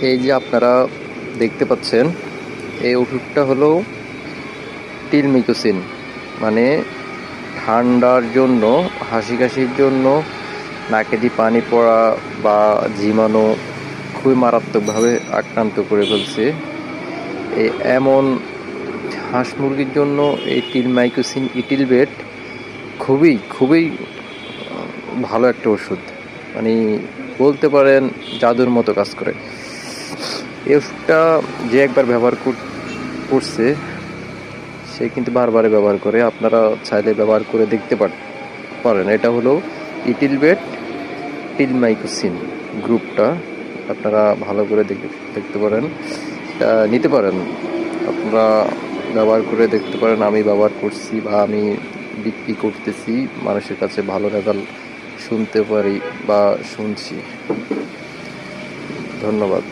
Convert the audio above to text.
এই যে আপনারা দেখতে পাচ্ছেন, এই ওষুধটা হলো টিলমিকোসিন, মানে ঠান্ডার জন্য, হাসি কাশির জন্য, নাকে দিয়ে পানি পড়া বা ঝিমানো খুবই মারাত্মকভাবে আক্রান্ত করে ফেলছে। এমন হাঁস মুরগির জন্য এই টিলমাইকোসিন ইটিলবেট খুবই খুবই ভালো একটা ওষুধ, মানে বলতে পারেন জাদুর মতো কাজ করে। এই ওষুধটা যে একবার ব্যবহার করছে সে কিন্তু বারবার ব্যবহার করে। আপনারা চাইলে ব্যবহার করে দেখতে পারেন। এটা হলো ইটিলবেট টিলমাইকোসিন গ্রুপটা, আপনারা ভালো করে দেখতে পারেন, নিতে পারেন, আপনারা ব্যবহার করে দেখতে পারেন। আমি ব্যবহার করছি বা আমি বিক্রি করতেছি, মানুষের কাছে ভালো রেজাল্ট শুনতে পারি বা শুনছি। ধন্যবাদ।